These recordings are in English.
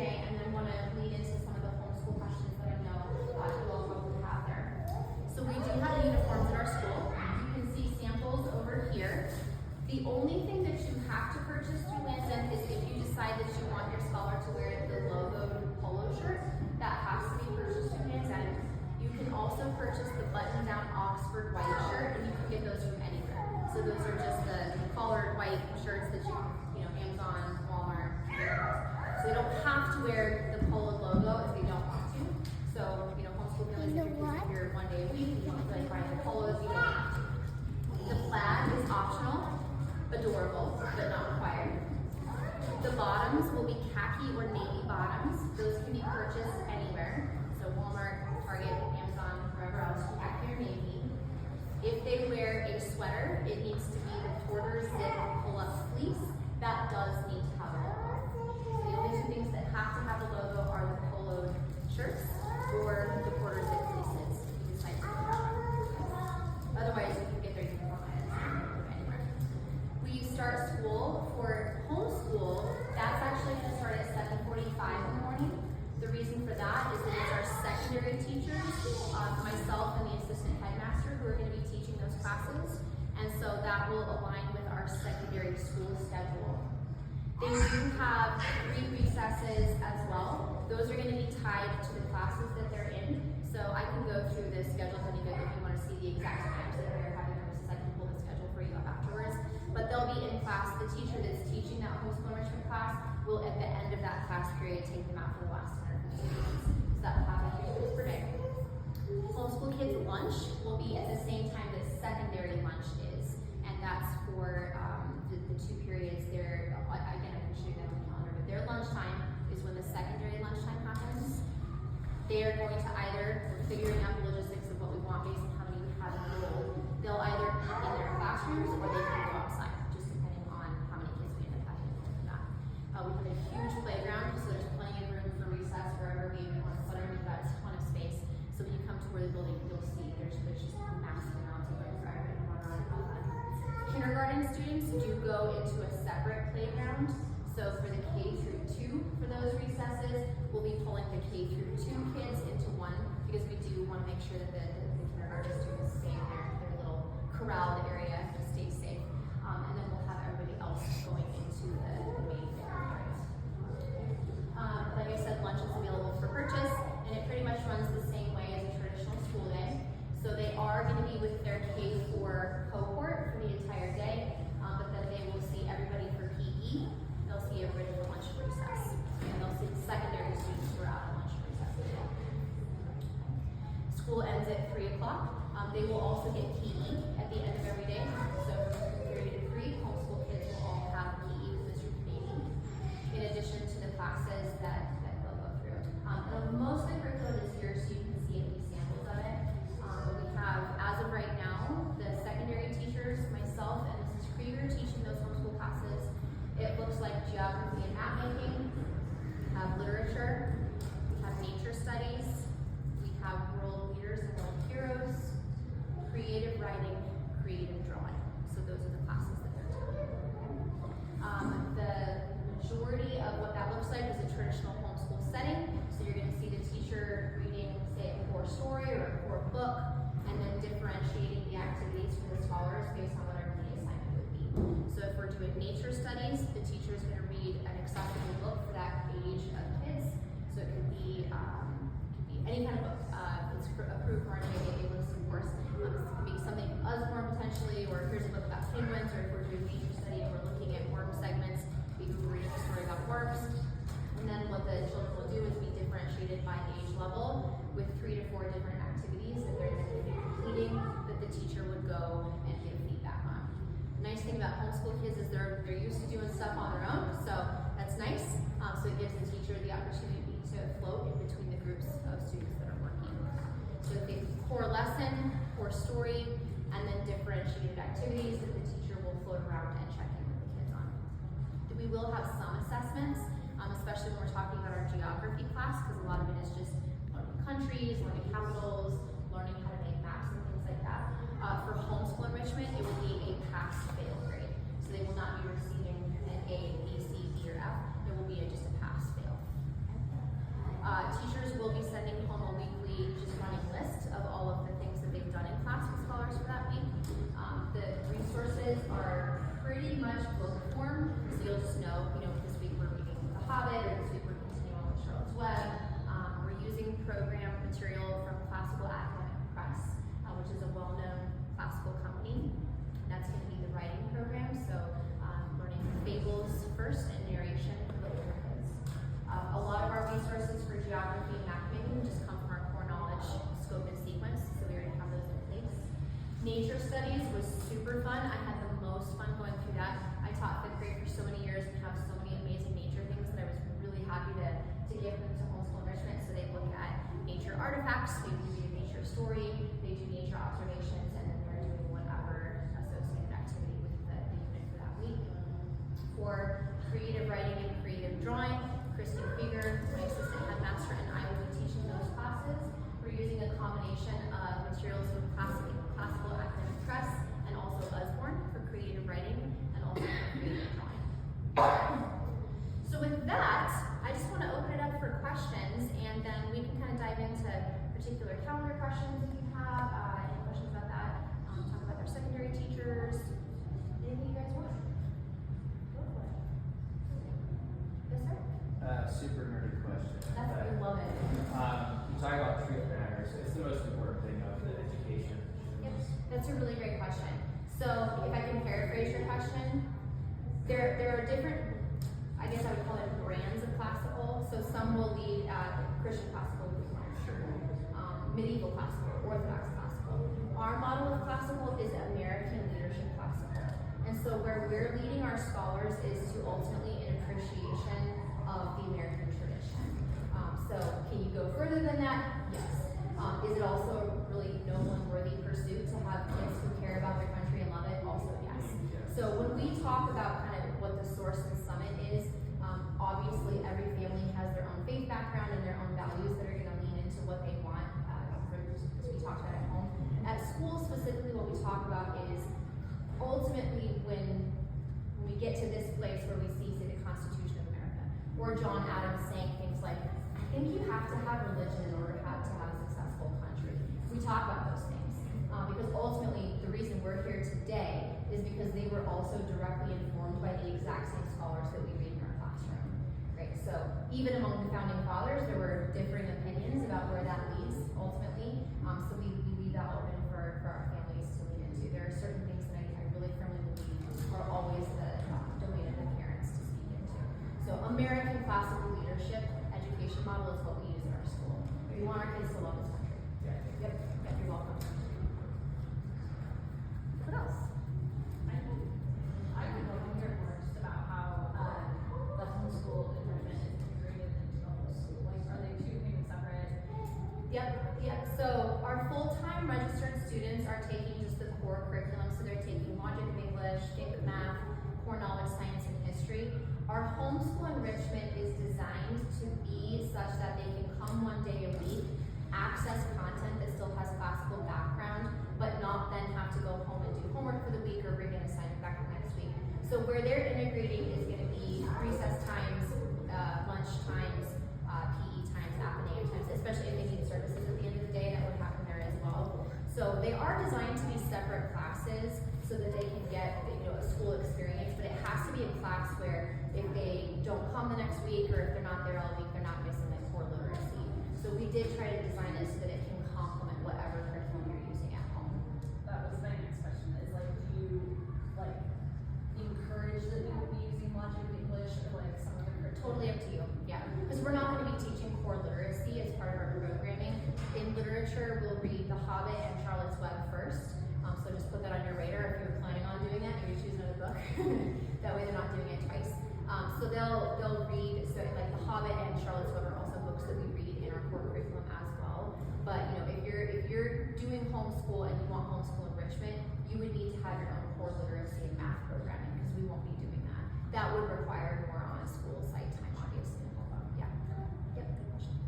today, and then want to lead into some of the homeschool questions that I know you all probably have there. So we do have uniforms in our school. You can see samples over here. The only thing that you have to purchase through Lansing is if you decide that you want your scholar to wear the logoed polo shirt, that has to be purchased through Lansing. You can also purchase the button-down Oxford white shirt, and you can get those from anywhere. So those are just the collared white shirts that you know, Amazon, Walmart. So they don't have to wear the polo logo if they don't want to. So, you know, homeschool families, if you're one day a week, you want to like buy the polos, you don't have to. The plaid is optional, adorable, but not required. The bottoms will be khaki or navy bottoms. Those can be purchased anywhere. So Walmart, Target, Amazon, wherever else, khaki or navy. If they wear a sweater, it needs to be the quarter zip pull-up fleece. That does need to have a logo. So the only two things that have to have a logo are the poloed shirts or the quarter zip fleeces. If you decide to go that way. Otherwise, you can get their uniform anywhere. We start school for homeschool. That's actually going to start at 7:45 in the morning. The reason for that is that it's our secondary teachers, myself and the assistant headmaster, who are going to be teaching those classes, and so that will align with our secondary school schedule. They do have 3 recesses as well. Those are going to be tied to the classes that they're in, so I can go through the schedule if you want to see the exact times that they're having their recess. I can pull the schedule for you up afterwards, but they'll be in class. The teacher that's teaching that homeschool enrichment class will, at the end of that class period, take them out for the last 150 minutes. So that will happen 3 times per day. Homeschool kids' lunch will be at the same time that secondary lunch is, and that's for the 2 periods there. Again, I can show you that on the calendar, but their lunchtime is when the secondary lunchtime happens. They are going to either, we're figuring out the logistics of what we want based on how many we have enrolled. They'll either be in their classrooms or they can go outside, just depending on how many kids we end up having for that. We have a huge playground, so there's plenty of room for recess wherever we want to put them. We've got a ton of space. So when you come to where the building, you'll see there's just massive amounts of room for everyone to run around and have fun. Kindergarten students do go into a separate playground. So for the K through 2, for those recesses, we'll be pulling the K through 2 kids into one, because we do want to make sure that the kindergarten students stay in their little corralled area to stay safe. And then we'll have everybody else going into the main playground areas. Like I said, lunch is available for purchase, and it pretty much runs the same way as a traditional school day. So they are going to be with their K4 cohort for the entire day, but then they will see everybody for PE. They'll see everybody for lunch recess, and they'll see the secondary students who are out at lunch recess as well. School ends at 3 o'clock. They will also get PE at the end of every day. So from 3 to 3, homeschool kids will all have PE with Mr. Canadian, in addition to the classes that they'll go through. Most of the curriculum is here, so you can see at least samples of it. But we have, as of right now, the secondary teachers, myself and Mrs. Krieger, teaching those homeschool classes. It looks like geography and map making. We have literature. We have nature studies. We have world leaders and world heroes. Creative writing, creative drawing. So those are the classes that they're taking. The majority of what that looks like is a traditional homeschool setting. So you're going to see the teacher reading, say, a core story or a core book, and then differentiating the activities for the scholars based on whatever the assignment would be. So if we're doing nature studies, the teacher is going to read an accessible book for that age of kids. So it could be any kind of book. It's approved for an JAA list, of course. It could be something from Usborne potentially, or here's a book about penguins, or if we're doing nature study and we're looking at worm segments, we could read a story about worms. And then what the children will do is be differentiated by age level with 3 to 4 different activities that they're going to be completing that the teacher would go and give feedback on. The nice thing about homeschool kids is they're used to doing stuff on their own, so that's nice. So it gives the teacher the opportunity to float in between the groups of students that are working. So the core lesson, core story, and then differentiated activities that the teacher will float around and check in with the kids on. We will have some assessments, especially when we're talking about our geography class, because a lot of it is just learning countries, learning capitals, learning how to make maps and things like that. For homeschool enrichment, it will be a pass-fail grade. So they will not be receiving an A, B, C, D, or F. It will be just a pass-fail. first and narration for the older kids. A lot of our resources for geography and map making just come from our core knowledge, scope, and sequence, so we already have those in place. Nature studies was super fun. I had the most fun going through that. I taught 5th grade for so many years and have so many amazing nature things that I was really happy to give them to homeschool enrichment. So they look at nature artifacts, they do a nature story, they do nature observations, and then they're doing whatever associated activity with the unit for that week. For creative writing and creative drawing, Kristen Krieger, my assistant headmaster, and I will be teaching those classes. We're using a combination of materials from classical academic press and also Usborne for creative writing and also for creative drawing. So with that, I just want to open it up for questions, and then we can kind of dive into particular calendar questions if you have any questions about that. Talk about their secondary teachers. Anything you guys want? Go for it. Yes, sir? Super nerdy question. I love it. You talk about truth matters. It's the most important thing of the education. Yep, that's a really great question. So if I can paraphrase your question, there are different, I guess I would call it brands of classical. So some will lead Christian classical, medieval classical, Orthodox classical. Our model of classical is American leadership classical. And so where we're leading our scholars is to ultimately an appreciation of the American tradition. So can you go further than that? Yes. Is it also a really noble and worthy pursuit to have kids who care about their country and love it? Also yes. So when we talk about kind of what the source and summit is, obviously every family has their own faith background and their own values that are going to lean into what they want, as we talked about at home. At school specifically, what we talk about is ultimately when we get to this place where we see, say, the Constitution of America, or John Adams saying things like, I think you have to have religion in order to have a successful country. We talk about those things because ultimately the reason we're here today is because they were also directly informed by the exact same scholars that we read in our classroom, right? So even among the founding fathers, there were differing opinions about where that leads ultimately. So we leave that open for our families to lean into. There are certain things that I really firmly believe are always the domain of the parents to speak into. So American classical leadership education model is what we use in our school. We want our kids to love this country. Yep, you're welcome. What else? I would love to hear more just about how the homeschool enrichment is integrated into the whole school. Like, are they two things separate? Yep. So our full-time registered students are taking just the core curriculum. So they're taking logic of English, basic math, core knowledge, science, and history. Our homeschool enrichment is designed to be such that they can come one day a week, access content that still has classical background, but not then have to go home and do homework for the week or bring an assignment back the next week. So where they're integrating is going to be recess times, lunch times, PE times, Athenaeum times, especially if they need services at the end of the day, that would happen there as well. So they are designed to be separate classes so that they can get a school experience, but it has to be a class where if they don't come the next week or if they're not there all week, they're not missing the core literacy. So we did try to design it so that it can complement whatever curriculum you're using at home. That was my next question. Is like, do you like encourage that you would be using logic of English or like some other curriculum? Totally up to you, yeah. Because we're not going to be teaching core literacy as part of our programming. In literature, we'll read The Hobbit and Charlotte's Web first. So just put that on your radar if you're planning on doing that. Maybe choose another book. That way they're not doing it twice. So they'll read, so like The Hobbit and Charlotte's Web are also books that we read in our core curriculum as well. But if you're doing homeschool and you want homeschool enrichment, you would need to have your own core literacy and math programming because we won't be doing that. That would require more on a school site time, obviously. Yeah. Yep. Good question.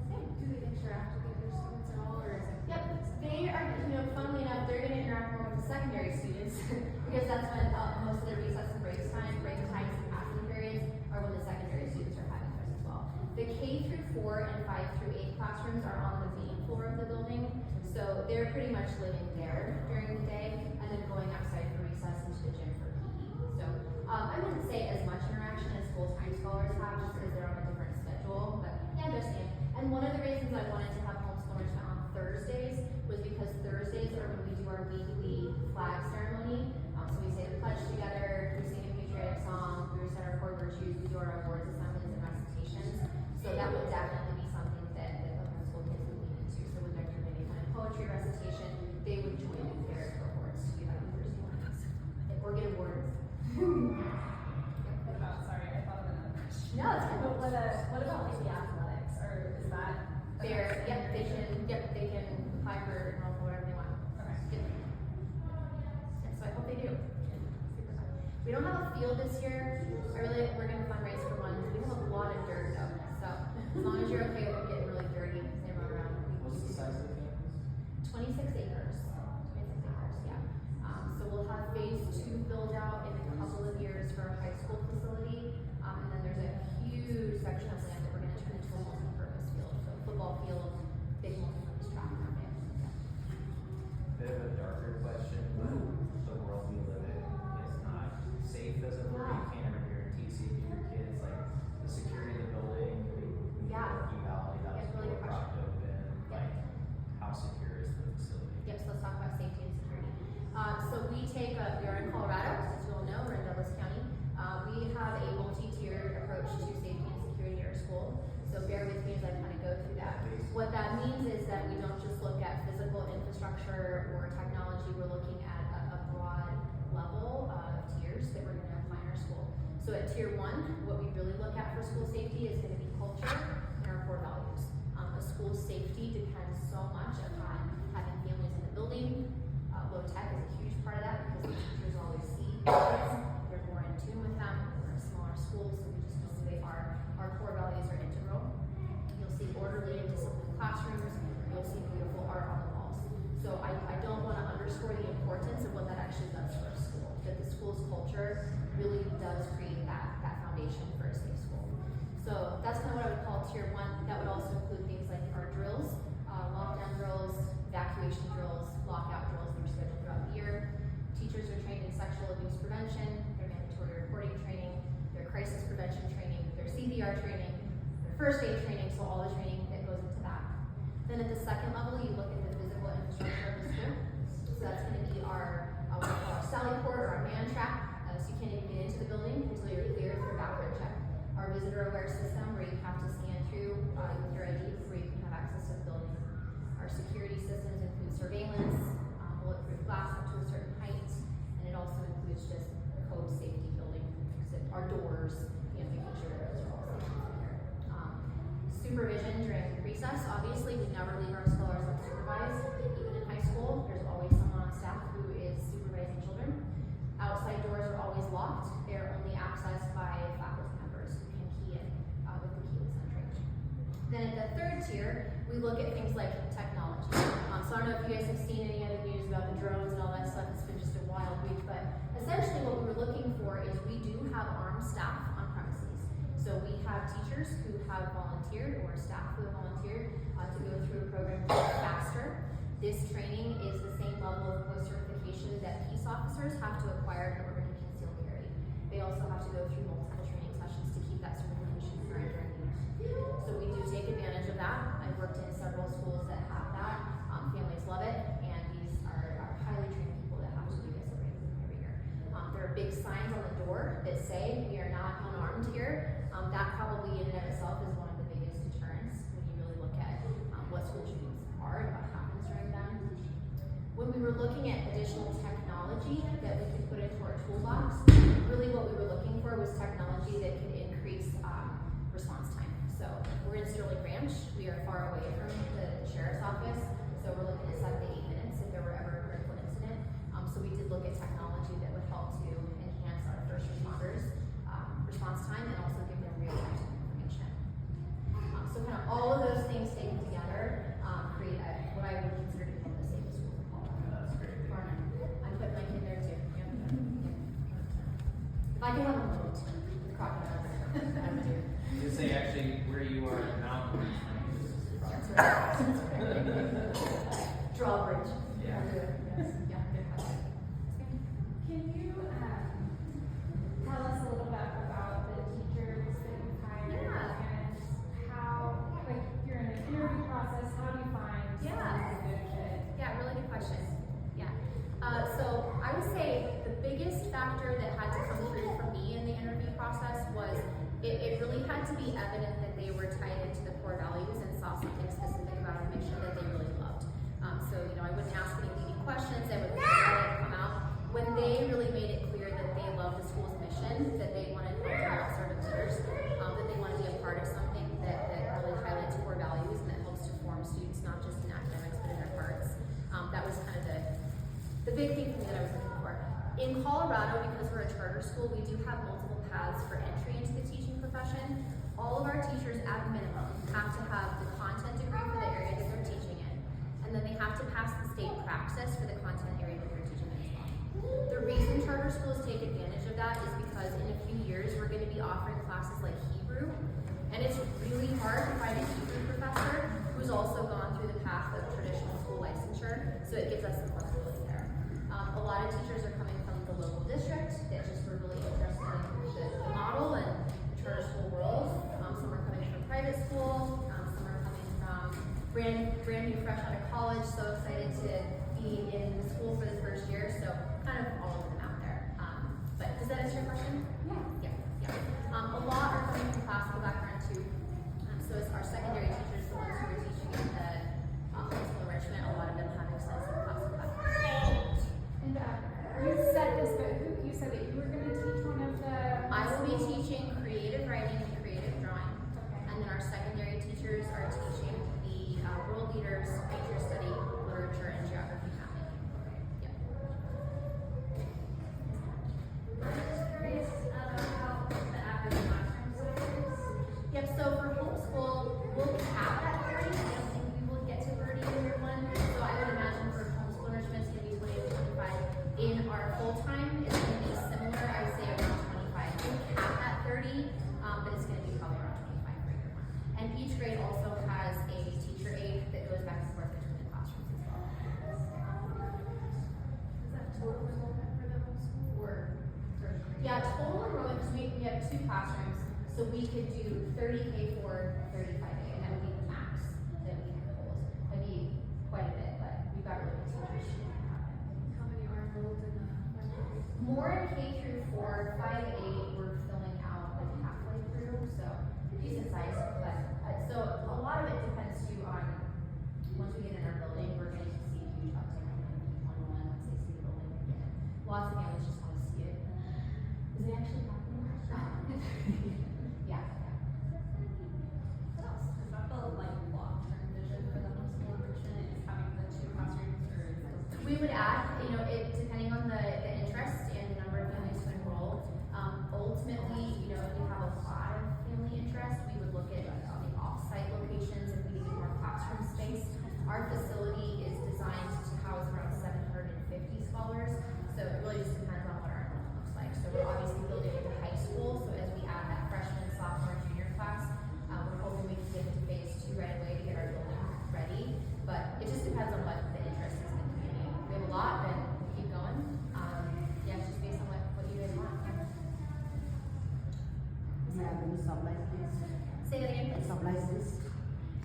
Okay. Do they interact with the other students at all, or is it? Yep. They are, funnily enough, they're going to interact more with the secondary students because that's when most of their recess and break times and passing periods are when the secondary students are having theirs as well. The K through 4 and 5 through 8 classrooms are on the main floor of the building, so they're pretty much living there during the day and then going outside for recess into the gym for PE. So I wouldn't say as much interaction as full-time scholars have just because they're on a different schedule, but yeah, they're staying. And one of the reasons I wanted to have homeschool enrichment on Thursdays was because Thursdays are when we do our weekly flag ceremony. So we say the pledge together, we sing a patriotic song, we our awards assemblies and recitations. So that would definitely be something that the homeschool kids would lean into. So when they're doing any kind of poetry recitation, they would join in their cohorts to do that on Thursday mornings. Or get awards. What about, sorry, I thought of another question. No, it's good. But what about like the athletics, or is that? They can apply for enroll for whatever they want. Okay. Yep. Yeah, so I hope they do. Super fun. We don't have a field this year. We're gonna fundraise for one. We have a lot of dirt though. So as long as you're okay with getting really dirty and run around. What's the size of the campus? 26 acres. 26 acres, yeah. So we'll have phase 2 build out in a couple of years for our high school facility. And then there's a huge section of land that we're gonna turn into a multi-purpose field. So football field, big multi-purpose track around it. Bit of a darker question, but the world we live in is not safe as a whole. You can't ever guarantee safety for kids, like the security of the building, Yeah. Valley, that was Yeah, really good propped open, like how secure is the facility? Yep, so let's talk about safety and security. So we are in Colorado, as you all know, we're in Douglas County. We have a multi-tiered approach to safety and security at our school. So bear with me as I kind of go through that. What that means is that we don't just look at physical infrastructure or technology, we're looking at a broad level of tiers that we're gonna apply in our school. So at tier 1, what we really look at for school safety is gonna be culture and our core values. A school's safety depends so much upon having families in the building. Low tech is a huge part of that because the teachers always see kids. They're more in tune with them. We're a smaller school, so we just know who they are. Our core values are integral. You'll see orderly and disciplined classrooms. You'll see beautiful art on the walls. So I don't want to underscore the importance of what that actually does for a school. That the school's culture really does create that foundation for a safe school. So that's kind of what I would call tier 1. That would also include things like our drills, lockdown drills, evacuation drills, lockout drills that are scheduled throughout the year. Teachers are trained in sexual abuse prevention, their mandatory reporting training, their crisis prevention training, their CPR training, their first aid training, so all the training that goes into that. Then at the second level, you look at the physical infrastructure of the school. So that's going to be our, what we call our sally port or our man trap. So you can't even get into the building until you're cleared through a background check. Our visitor aware system where you have to scan through with your ID before you can have access to the building. Our security systems include surveillance, bulletproof glass up to a certain height, and it also includes just code safety building, our doors, making sure that those are all safe and secure. Supervision during recess, obviously we never leave our scholars unsupervised. Even in high school, there's always someone on staff who is supervising children. Outside doors are always locked. They're only accessed by faculty members who can key in with the keyless entry. Then at the third tier, we look at things like technology. So I don't know if you guys have seen any other news about the drones and all that stuff. It's been just a wild week, but essentially what we were looking for is we do have armed staff on premises. So we have teachers who have volunteered or staff who have volunteered to go through a program called FASTER. This training is the same level of post-certification that peace officers have to acquire in order to conceal carry. They also have to go through multiple training sessions to keep that certification current during the year. So we do take advantage of that. I've worked in several schools that have that. Families love it, and these are highly trained people that have to do this every year. There are big signs on the door that say we are not unarmed here. That probably in and of itself is one of the biggest deterrents when you really look at what school shootings are and what happens during them. When we were looking at additional technology that we could put into our toolbox, really what we were looking for was technology that could increase response time. So we're in Sterling Ranch. We are far away from the sheriff's office. So we're looking at 7 to 8 minutes if there were ever a critical incident. So we did look at technology that would help to enhance our first responders' response time and also give them real-time information. So kind of all of those things taken together create what I would consider to be the safest school in Colorado. That's great. I'm putting my kid there too. Yep. If I can have a boat with crocodiles, I would do. You say actually where you are now. That's right. Drawbridge. Yeah. I'll do it. Yes. Yeah, good question. Can you tell us a little bit about the teachers that you've hired and how, like, you're in an interview process, how do you find someone who's a good fit? Yeah, really good question. Yeah. So I would say the biggest factor that had to come through for me in the interview process was it evident that they were tied into the core values and saw something specific about our mission that they really loved. So, I wouldn't ask any leading questions, I would let it come out. When they really made it clear that they love the school's mission, that they wanted to develop servant leaders, that they want to be a part of something that really highlights core values and that helps to form students, not just in academics, but in their hearts. That was kind of the big thing for me that I was looking for. In Colorado, because we're a charter school, we do have multiple paths for entry into the teaching profession. All of our teachers, at minimum, have to have the content degree for the area that they're teaching in, and then they have to pass the state praxis for the content area that they're teaching in as well. The reason charter schools take advantage of that is because in a few years, we're going to be offering classes like Hebrew, and it's really hard to find a Hebrew professor who's also gone through the path of traditional school licensure, so it gives us some flexibility there. A lot of teachers are coming from the local district that just were really interested in the model and the charter school world. Some are coming from private school, some are coming from brand new, fresh out of college, so excited to be in the school for the first year, so kind of all of them out there. But does that answer your question? Yeah. A lot are coming from classical background too. So it's our secondary teachers, the ones who are teaching in the homeschool enrichment, a lot of them have extensive classical background. And you said this, but you said that you were going to teach one of the. I will be teaching creative writing and creative drawing. Okay. And then our secondary teachers are teaching the world leaders, future study, literature, and geography mapping. Yeah. I'm just curious about how the average classroom size is. Yep, so for homeschool, we'll cap at 30. I don't think we will get to 30 in year one. So I would imagine for homeschool enrichment, it's going to be 20 to 25. In our full-time, it's going to be similar, I would say around 25. We'll cap at 30, but it's going to be probably around 25 for year one. And each grade also has a teacher aide that goes back and forth between the classrooms as well. Is that total enrollment for the whole school or for? Yeah, total enrollment, because we have 2 classrooms, so we could do 30K for 35A, and that would be the max that we can hold. That'd be quite a bit, but we've got really good teachers. How many are enrolled in the library? More in K through 4, 5A, we're filling out like halfway through, so decent size, but so a lot of it depends too on once we get in our building, we're going to see a huge uptick in people enrolling once they see the building again. Lots of families just want to see it. Is it actually happening? Yeah. What else? Is that the long-term vision for the homeschool enrichment is having the 2 classrooms or is it? We would add, it depending on the interest and the number of families who enroll. Ultimately, if we have a lot of family interest, we would look at the off-site locations if we need more classroom space. Our facility is designed to house around 750 scholars, so it really just depends on what our enrollment looks like. So we're obviously building into high school, so as we add that freshman, sophomore, junior class, we're hoping we can get into phase 2 right away to get our building ready. But it just depends on what the interest is in the community. We have a lot, then we'll keep going. Yeah, it's just based on what you guys want. Yeah, the supply list. Say that again, please. Supply list.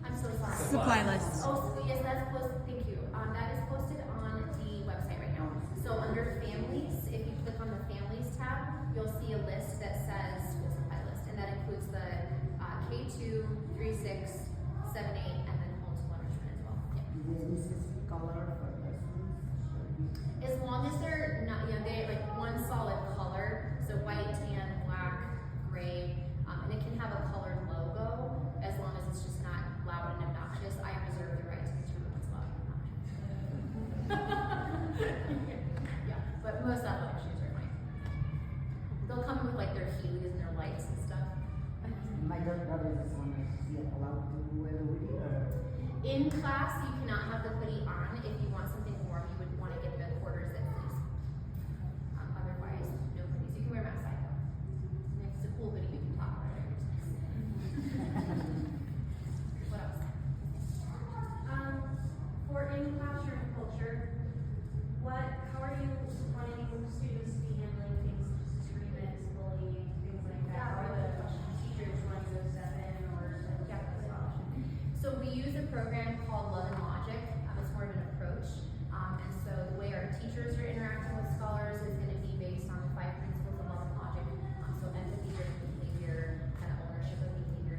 I'm so sorry. Supply list. Oh, so yes, that's posted, thank you. That is posted on the website right now. So under families, if you click on the families tab, you'll see a list that says school supply list, and that includes the K2, 3, 6, 7, 8, and then homeschool enrichment as well. Yeah. This is color for the schools. As long as they're not, they like one solid color, so white, tan, black, gray, and it can have a colored logo, as long as it's just not loud and obnoxious. I reserve the right to determine what's loud and obnoxious. Yeah, but most athletic shoes are white. They'll come with like their Heelys and their lights and stuff. My daughter is allowed to wear the hoodie or? In class, you cannot have the hoodie on. If you want something warm, you would want to get the quarters that fleece. Otherwise, no hoodies. You can wear them outside though. And if it's a cool hoodie, you can talk about it. What else? For in-classroom culture, how are you wanting students to be handling things such as disagreements, bullying, things like that? Are the teachers wanting to step in or get this option? So we use a program called Love and Logic. It's more of an approach. And so the way our teachers are interacting with scholars is going to be based on the 5 principles of love and logic. So empathy, driven behavior, kind of ownership of behavior,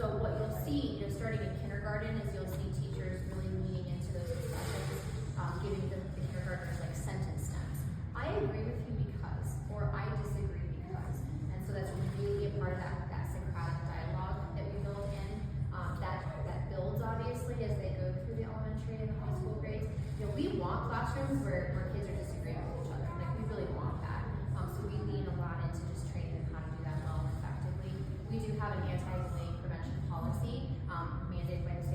So what you'll see, starting in kindergarten, is you'll see teachers really leaning into those discussions, giving the kindergartners like sentence stems. I agree with you because, or I disagree because, and so that's really a part of that Socratic dialogue that we build in, that builds obviously as they go through the elementary and the high school grades. We want classrooms where kids are disagreeing with each other. Like we really want that. So we lean a lot into just training them how to do that well and effectively. We do have an anti-bullying prevention policy mandated by the